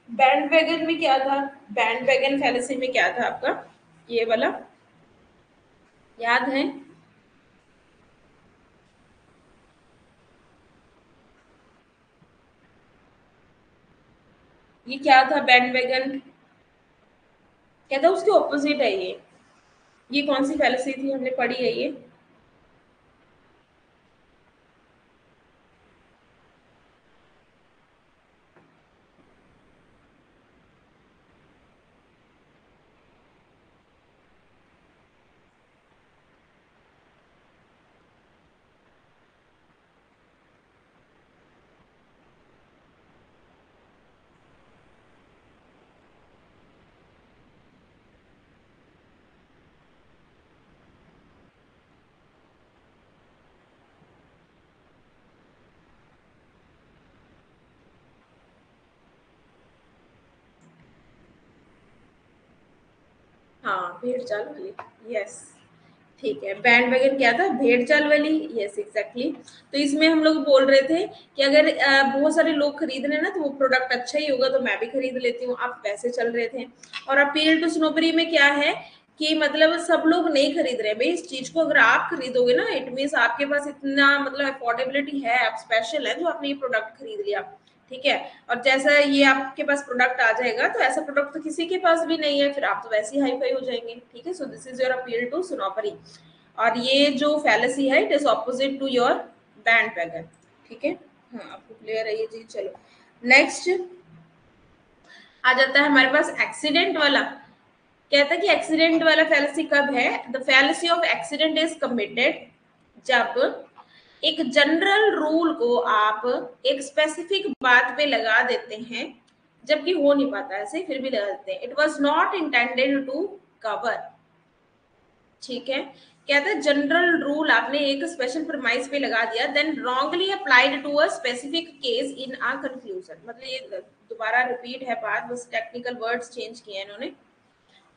बैंड वैगन में क्या था, बैंड वैगन फैलेसी में क्या था आपका, ये वाला याद है? ये क्या था बैंड वैगन, क्या था, उसके ऑपोजिट है ये कौन सी फैलेसी थी हमने पढ़ी है ये? हाँ भेड़ चाल वाली, यस, ठीक है। बैंड वैगन क्या था, भेड़ चाल वाली, यस एग्जैक्टली। तो इसमें हम लोग बोल रहे थे कि अगर बहुत सारे लोग खरीद रहे हैं ना तो वो प्रोडक्ट अच्छा ही होगा तो मैं भी खरीद लेती हूँ, आप वैसे चल रहे थे। और अपील टू स्नोबरी में क्या है कि मतलब सब लोग नहीं खरीद रहे हैं भाई इस चीज को, अगर आप खरीदोगे ना इट मीन्स आपके पास इतना मतलब अफोर्डेबिलिटी है, आप स्पेशल है जो आपने ये प्रोडक्ट खरीद लिया, ठीक है। और जैसा ये आपके पास प्रोडक्ट आ जाएगा तो ऐसा प्रोडक्ट तो किसी के पास भी नहीं है, फिर आप तो वैसे ही हाई फाई हो जाएंगे, ठीक है। So this is your appeal to snobbery. और ये जो फैलेसी है it is opposite to your bandwagon, ठीक है। हाँ आपको क्लियर है ये चीज, चलो नेक्स्ट आ जाता है हमारे पास एक्सीडेंट वाला। कहता है कि एक्सीडेंट वाला फैलेसी कब है, the fallacy of accident is committed जब एक जनरल रूल को आप एक स्पेसिफिक बात पे लगा देते हैं जबकि हो नहीं पाता ऐसे, फिर भी लगा देते हैं। It was not intended to cover, ठीक है। कहते हैं जनरल रूल आपने एक स्पेशल प्रीमाइस पे लगा दिया, then wrongly applied to a specific case in a conclusion. मतलब ये दोबारा रिपीट है बात, बस टेक्निकल वर्ड्स चेंज किए हैं इन्होंने,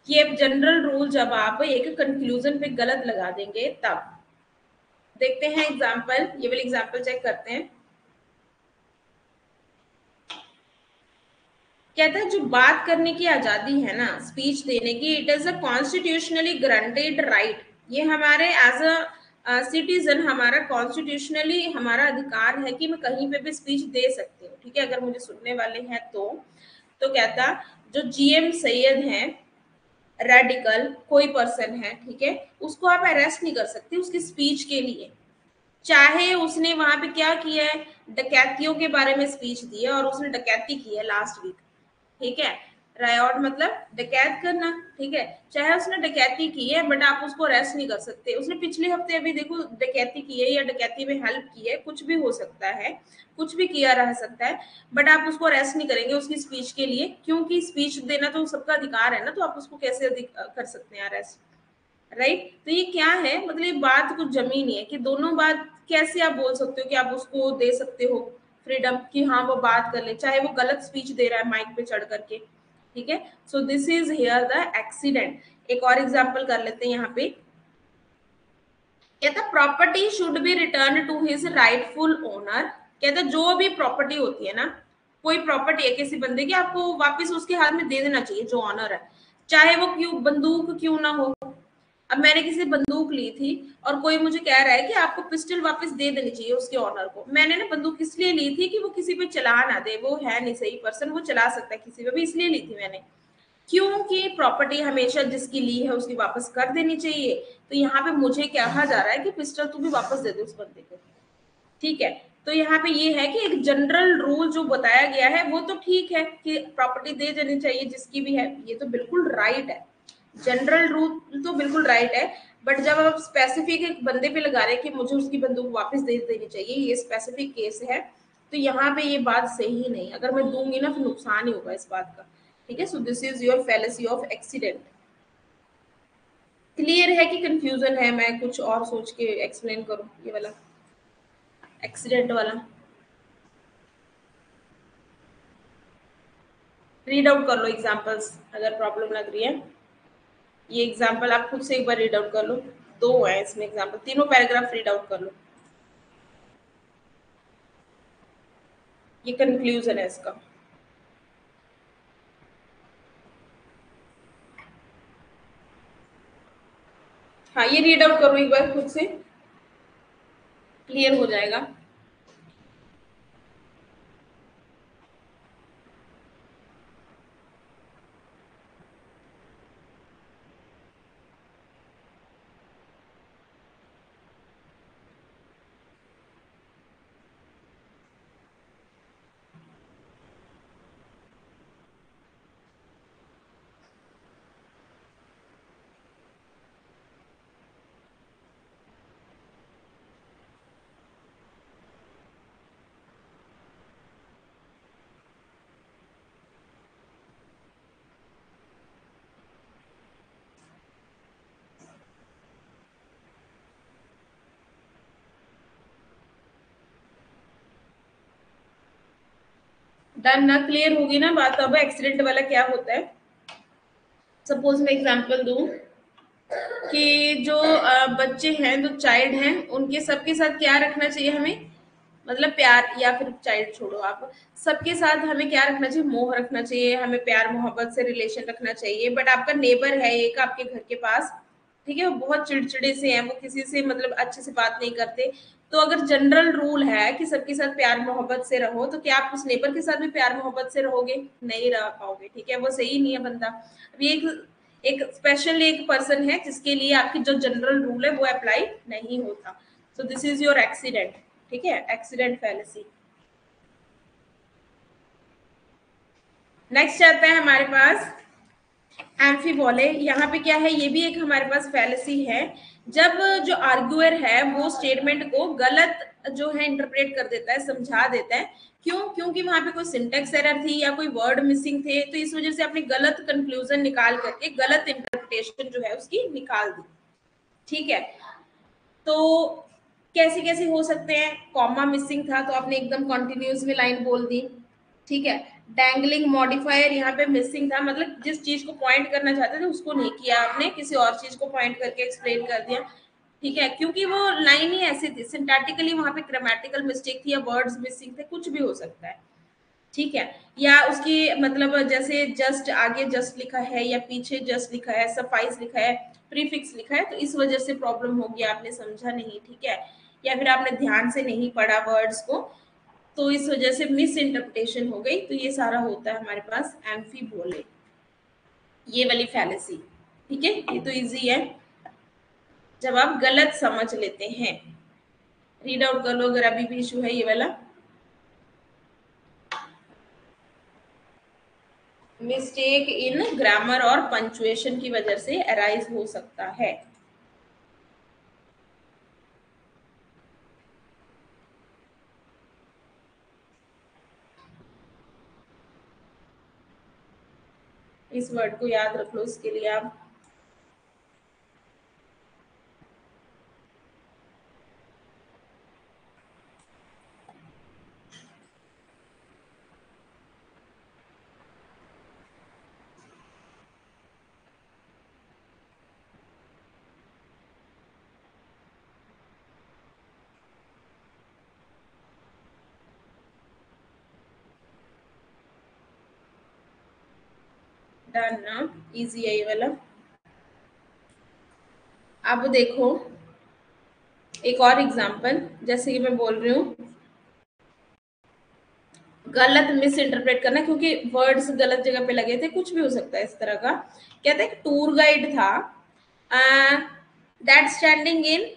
कि अब जनरल रूल जब आप एक कंक्लूजन पे गलत लगा देंगे तब। देखते हैं एग्जाम्पल, ये वाली एग्जाम्पल चेक करते हैं। कहता है जो बात करने की आजादी है ना, स्पीच देने की, it is a constitutionally granted right. ये हमारे एज अ सिटीजन हमारा कॉन्स्टिट्यूशनली हमारा अधिकार है कि मैं कहीं पे भी स्पीच दे सकती हूँ, ठीक है, अगर मुझे सुनने वाले हैं तो कहता जो जीएम सैयद हैं, रेडिकल कोई पर्सन है, ठीक है, उसको आप अरेस्ट नहीं कर सकते उसकी स्पीच के लिए, चाहे उसने वहां पे क्या किया है, डकैतियों के बारे में स्पीच दी है और उसने डकैती की है लास्ट वीक, ठीक है, रायट मतलब डकैत करना, ठीक है, चाहे उसने डकैती की है बट आप उसको अरेस्ट नहीं कर सकते। उसने पिछले हफ्ते अभी देखो डकैती की है या डकैती में हेल्प की है, कुछ भी हो सकता है, कुछ भी किया रह सकता है, बट आप उसको अरेस्ट नहीं करेंगे उसकी स्पीच के लिए, क्योंकि स्पीच देना तो सबका अधिकार है ना, तो आप उसको कैसे कर सकते हैं अरेस्ट, राइट। तो ये क्या है, मतलब ये बात कुछ जमी नहीं है कि दोनों बात कैसे आप बोल सकते हो कि आप उसको दे सकते हो फ्रीडम कि हाँ वो बात कर ले, चाहे वो गलत स्पीच दे रहा है माइक पे चढ़ करके, ठीक है। So this is here the accident. एक और एग्जांपल कर लेते हैं यहाँ पे। कहता property should be return to his rightful owner. कहता जो भी प्रॉपर्टी होती है ना, कोई प्रॉपर्टी है किसी बंदे की, आपको वापस उसके हाथ में दे देना चाहिए जो ऑनर है, चाहे वो क्यों बंदूक क्यों ना हो। अब मैंने किसी बंदूक ली थी और कोई मुझे कह रहा है कि आपको पिस्टल वापस दे देनी चाहिए उसके ऑनर को। मैंने ना बंदूक इसलिए ली थी कि वो किसी पे चला ना दे, वो है नहीं सही पर्सन, वो चला सकता है किसी पे भी, इसलिए ली थी मैंने, क्योंकि प्रॉपर्टी हमेशा जिसकी ली है उसकी वापस कर देनी चाहिए। तो यहाँ पे मुझे कहा जा रहा है कि पिस्टल तू भी वापस दे दे उस बंदे को, ठीक है। तो यहाँ पे ये है कि एक जनरल रूल जो बताया गया है वो तो ठीक है कि प्रॉपर्टी दे देनी चाहिए जिसकी भी है, ये तो बिल्कुल राइट है, जनरल रूल तो बिल्कुल राइट है। बट जब आप स्पेसिफिक एक बंदे पे लगा रहे हैं कि मुझे उसकी बंदूक वापस दे देनी चाहिए, ये स्पेसिफिक केस है, तो यहाँ पे ये बात सही नहीं, अगर मैं दूंगी ना फिर नुकसान ही होगा इस बात का, ठीक है। So this is your fallacy of accident. Clear है कि कंफ्यूजन है, मैं कुछ और सोच के एक्सप्लेन करूं ये वाला एक्सीडेंट वाला? रीड आउट कर लो एग्जांपल्स अगर प्रॉब्लम लग रही है। ये एग्जांपल आप खुद से एक बार रीड आउट कर लो, दो है इसमें एग्जांपल, तीनों पैराग्राफ रीड आउट कर लो, ये कंक्लूजन है इसका। हाँ ये रीड आउट करो एक बार खुद से, क्लियर हो जाएगा। डन ना, क्लियर होगी ना बात। अब एक्सीडेंट वाला क्या होता है, सपोज मैं एग्जांपल दूं कि जो बच्चे हैं, जो चाइल्ड हैं, उनके सबके साथ क्या रखना चाहिए हमें, मतलब प्यार, या फिर चाइल्ड छोड़ो आप, सबके साथ हमें क्या रखना चाहिए, मोह रखना चाहिए, हमें प्यार मोहब्बत से रिलेशन रखना चाहिए। बट आपका नेबर है एक आपके घर के पास, ठीक है, वो बहुत चिड़चिड़े से हैं, वो किसी से मतलब अच्छे से बात नहीं करते, तो अगर जनरल रूल है कि सबके साथ प्यार मोहब्बत से रहो, तो क्या आप उस नेबर के साथ भी प्यार मोहब्बत से रहोगे? नहीं रह पाओगे, ठीक है, वो सही नहीं है बंदा। अब ये एक स्पेशल एक पर्सन है जिसके लिए आपकी जो जनरल रूल है वो अप्लाई नहीं होता। सो दिस इज योर एक्सीडेंट, ठीक है, एक्सीडेंट फैलेसी। नेक्स्ट आता है हमारे पास एम्फीबोले। यहाँ पे क्या है, ये भी एक हमारे पास फैलेसी है, जब जो आर्ग्यूअर है वो स्टेटमेंट को गलत जो है इंटरप्रेट कर देता है, समझा देता है, क्यों? क्योंकि वहां पे कोई सिंटेक्स एरर थी या कोई वर्ड मिसिंग थे, तो इस वजह से आपने गलत कंक्लूजन निकाल करके गलत इंटरप्रिटेशन जो है उसकी निकाल दी। ठीक है, तो कैसे कैसे हो सकते हैं? कॉमा मिसिंग था तो आपने एकदम कंटिन्यूस में लाइन बोल दी। ठीक है, डैंगलिंग मॉडिफायर यहाँ पे मिसिंग था, मतलब जिस चीज को पॉइंट करना चाहते थे उसको नहीं किया आपने, किसी और चीज को पॉइंट करके एक्सप्लेन कर दिया। ठीक है, क्योंकि वो लाइन ही ऐसी थी, सिंटैटिकली वहां पे ग्रामेटिकल मिस्टेक थी या वर्ड्स मिसिंग थे, कुछ भी हो सकता है। ठीक है, या उसकी मतलब जैसे जस्ट आगे जस्ट लिखा है या पीछे जस्ट लिखा है, सफाइस लिखा है, प्रीफिक्स लिखा है, तो इस वजह से प्रॉब्लम हो गया, आपने समझा नहीं। ठीक है, या फिर आपने ध्यान से नहीं पढ़ा वर्ड्स को, तो इस वजह से मिस इंटरप्रिटेशन हो गई। तो ये सारा होता है हमारे पास एम्फी बोले, ये वाली फैलेसी। ठीक है, ये तो इजी है जब आप गलत समझ लेते हैं। रीड आउट कर लो अगर अभी भी इशू है ये वाला। मिस्टेक इन ग्रामर और पंचुएशन की वजह से अराइज हो सकता है। इस वर्ड को याद रख लो, इसके लिए आप डन ना, इजी है ये वाला। अब देखो एक और एग्जांपल, जैसे कि मैं बोल रही हूँ गलत मिस इंटरप्रेट करना, क्योंकि वर्ड्स गलत जगह पे लगे थे, कुछ भी हो सकता है इस तरह का। कहते हैं टूर गाइड था दैट स्टैंडिंग इन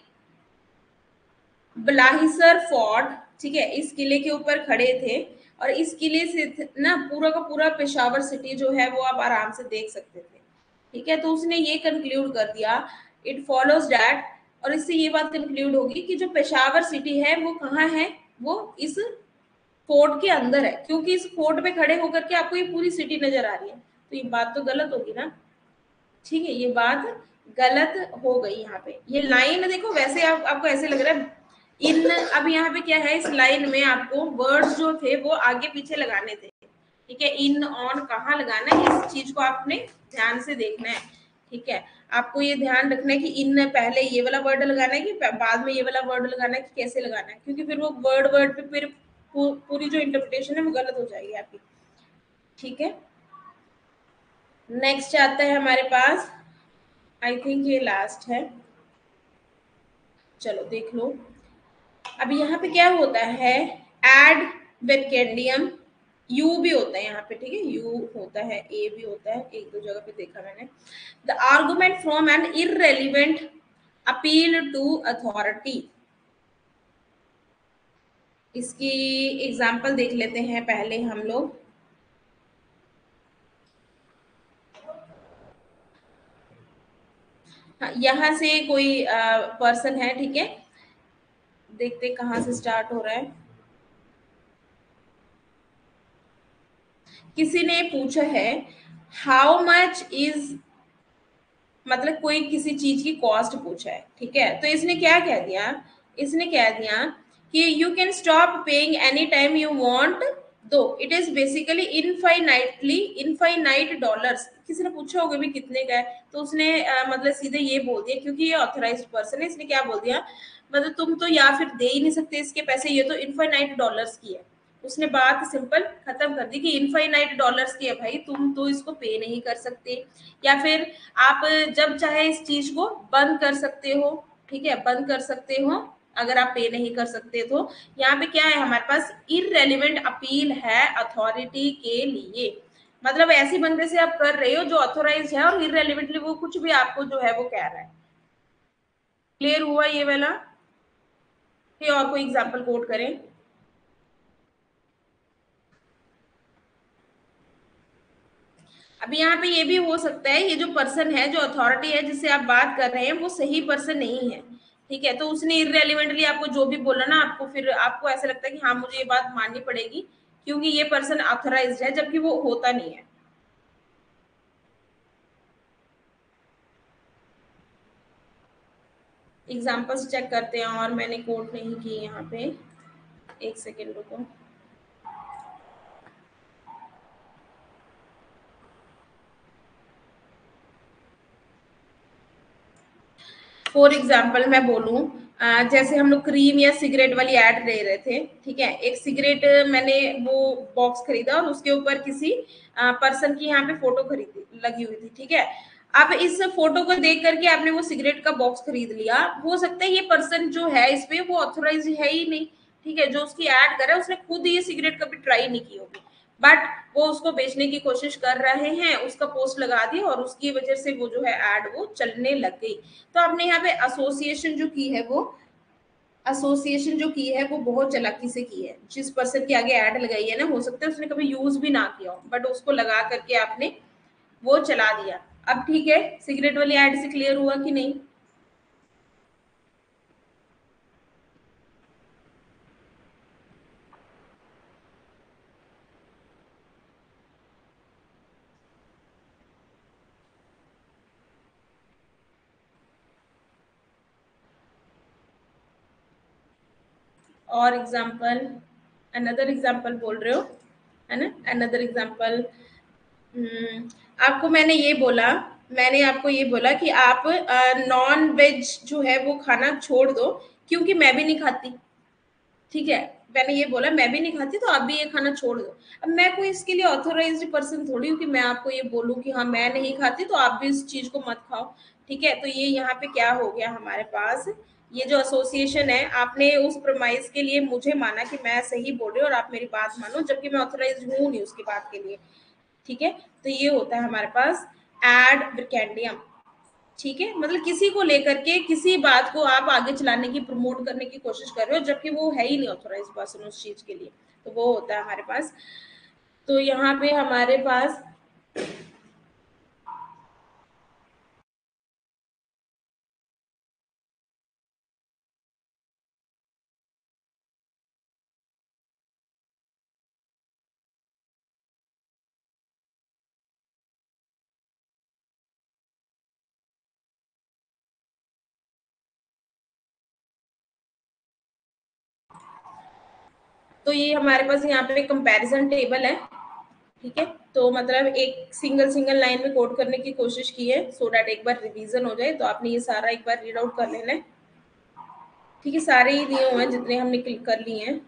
बलाहिसर फोर्ट। ठीक है, इस किले के ऊपर खड़े थे, और इस किले से ना पूरा का पूरा पेशावर सिटी जो है वो आप आराम से देख सकते थे। ठीक है, तो उसने ये कंक्लूड कर दिया, इट फॉलोज दैट, और इससे ये बात कंक्लूड होगी कि जो पेशावर सिटी है वो कहाँ है, वो इस फोर्ट के अंदर है, क्योंकि इस फोर्ट पे खड़े होकर के आपको ये पूरी सिटी नजर आ रही है, तो ये बात तो गलत होगी ना। ठीक है, ये बात गलत हो गई। यहाँ पे ये लाइन देखो, वैसे आपको ऐसे लग रहा है इन, अब यहाँ पे क्या है, इस लाइन में आपको वर्ड्स जो थे वो आगे पीछे लगाने थे। ठीक है, इन ऑन कहाँ लगाना है, इस चीज को आपने ध्यान से देखना है। ठीक है, आपको ये ध्यान रखना है कि इन पहले ये वाला वर्ड लगाना है कि बाद में ये वाला वर्ड लगाना है, कि कैसे लगाना है, क्योंकि फिर वो वर्ड वर्ड पे फिर पूरी जो इंटरप्रिटेशन है वो गलत हो जाएगी आपकी। ठीक है, नेक्स्ट आता है हमारे पास, आई थिंक ये लास्ट है, चलो देख लो। अब यहाँ पे क्या होता है, एड वेकेंडियम, यू भी होता है यहाँ पे। ठीक है, यू होता है, ए भी होता है, एक दो जगह पे देखा मैंने। The argument from an irrelevant appeal to authority. इसकी एग्जाम्पल देख लेते हैं पहले हम लोग। हाँ, यहाँ से कोई पर्सन है, ठीक है, देखते कहाँ से स्टार्ट हो रहा है। किसी ने पूछा है हाउ मच इज, मतलब कोई किसी चीज की कॉस्ट पूछा है। ठीक है, तो इसने क्या कह दिया, इसने कह दिया कि you can stop paying any time you want, though it is basically infinitely infinite dollars. किसी ने पूछा होगा भी कितने का है, तो उसने मतलब सीधे ये बोल दिया, क्योंकि ये ऑथराइज्ड पर्सन है, इसने क्या बोल दिया, मतलब तुम तो या फिर दे ही नहीं सकते इसके पैसे, ये तो इनफाइनाइट डॉलर्स की है। उसने बात सिंपल खत्म कर दी कि इनफाइनाइट डॉलर्स की है भाई, तुम तो इसको पे नहीं कर सकते, या फिर आप जब चाहे इस चीज को बंद कर सकते हो। ठीक है, बंद कर सकते हो अगर आप पे नहीं कर सकते तो। यहाँ पे क्या है हमारे पास, इररेलीवेंट अपील है अथॉरिटी के लिए, मतलब ऐसी बंदे से आप कर रहे हो जो ऑथोराइज है, और इररेलीवेंटली वो कुछ भी आपको जो है वो कह रहा है। क्लियर हुआ ये वाला? फिर और कोई एग्जाम्पल कोट करें। अब यहाँ पे ये भी हो सकता है, ये जो पर्सन है, जो अथॉरिटी है जिससे आप बात कर रहे हैं, वो सही पर्सन नहीं है। ठीक है, तो उसने इररेलेवेंटली आपको जो भी बोला ना, आपको फिर आपको ऐसा लगता है कि हाँ मुझे ये बात माननी पड़ेगी क्योंकि ये पर्सन ऑथराइज्ड है, जबकि वो होता नहीं है। एग्जाम्पल्स चेक करते हैं, और मैंने कोट नहीं की यहाँ पे, एक सेकेंड रुको। फॉर एग्जाम्पल मैं बोलूँ, जैसे हम लोग क्रीम या सिगरेट वाली ऐड ले रहे थे, ठीक है, एक सिगरेट मैंने वो बॉक्स खरीदा और उसके ऊपर किसी पर्सन की यहाँ पे फोटो खरीदी लगी हुई थी, ठीक है। अब इस फोटो को देख करके आपने वो सिगरेट का बॉक्स खरीद लिया, हो सकता है ये पर्सन जो है इस पे वो ऑथोराइज है ही नहीं, ठीक है, जो उसकी ऐड कर रहा है उसने खुद ये सिगरेट कभी ट्राई नहीं की होगी, बट वो उसको बेचने की कोशिश कर रहे हैं, उसका पोस्ट लगा दिया और उसकी वजह से वो जो है ऐड वो चलने लग गई। तो आपने यहाँ पे एसोसिएशन जो की है वो बहुत चालाकी से की है। जिस पर्सन की आगे ऐड लगाई है ना, हो सकता है उसने कभी यूज भी ना किया हो, बट उसको लगा करके आपने वो चला दिया। अब ठीक है, सिगरेट वाली ऐड से क्लियर हुआ कि नहीं? और एग्जाम्पल, अनदर एग्जाम्पल बोल रहे हो, है ना, अनदर एग्जाम्पल। आपको मैंने आपको ये बोला कि आप नॉन वेज जो है वो खाना छोड़ दो, क्योंकि मैं भी नहीं खाती, ठीक है, मैंने ये बोला मैं भी नहीं खाती तो आप भी ये खाना छोड़ दो। अब मैं कोई इसके लिए ऑथोराइज्ड पर्सन थोड़ी हूँ कि मैं आपको ये बोलूँ कि हाँ मैं नहीं खाती तो आप भी इस चीज को मत खाओ, ठीक है। तो ये यहाँ पे क्या हो गया हमारे पास, ये जो एसोसिएशन है, आपने उस प्रमाइस के लिए मुझे माना कि मैं सही बोल रही हूँ और आप मेरी बात मानो, जबकि मैं ऑथोराइज हूँ नहीं उसकी बात के लिए, ठीक है। तो ये होता है हमारे पास एड विकेंडियम, ठीक है, मतलब किसी को लेकर के किसी बात को आप आगे चलाने की, प्रमोट करने की कोशिश कर रहे हो, जबकि वो है ही नहीं ऑथोराइज पर्सन उस चीज के लिए। तो वो होता है हमारे पास। तो यहाँ पे हमारे पास तो ये हमारे पास यहाँ पे कंपैरिजन टेबल है, ठीक है। तो मतलब एक सिंगल सिंगल लाइन में कोड करने की कोशिश की है, सो दैट एक बार रिवीजन हो जाए। तो आपने ये सारा एक बार रीड आउट कर लेना है, ठीक है, सारे ही दिए हुए हैं जितने हमने क्लिक कर लिए हैं।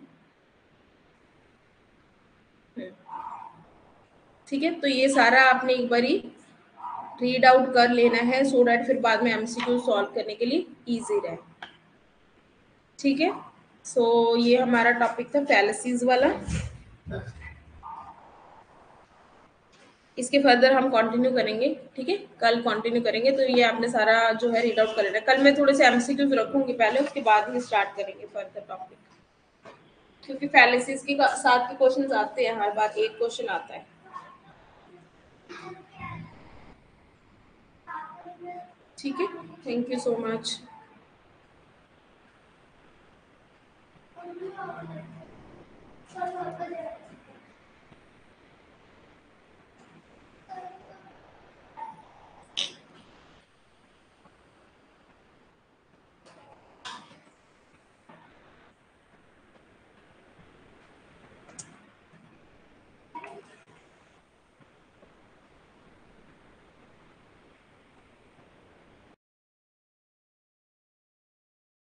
ठीक है, तो ये सारा आपने एक बार रीड आउट कर लेना है, सो डैट फिर बाद में एमसीक्यू सॉल्व करने के लिए इजी रहे, ठीक है। सो ये हमारा टॉपिक था फैलेसीज वाला। इसके फर्दर हम कंटिन्यू करेंगे, ठीक है, कल कंटिन्यू करेंगे। तो ये आपने सारा जो है रीड आउट कर लेना। कल मैं थोड़े से एमसीक्यूज रखूंगी पहले, उसके बाद ही स्टार्ट करेंगे फर्दर टॉपिक, क्योंकि फैलेसीज के साथ के क्वेश्चंस आते हैं, हर बार एक क्वेश्चन आता है, ठीक है। Thank you so much.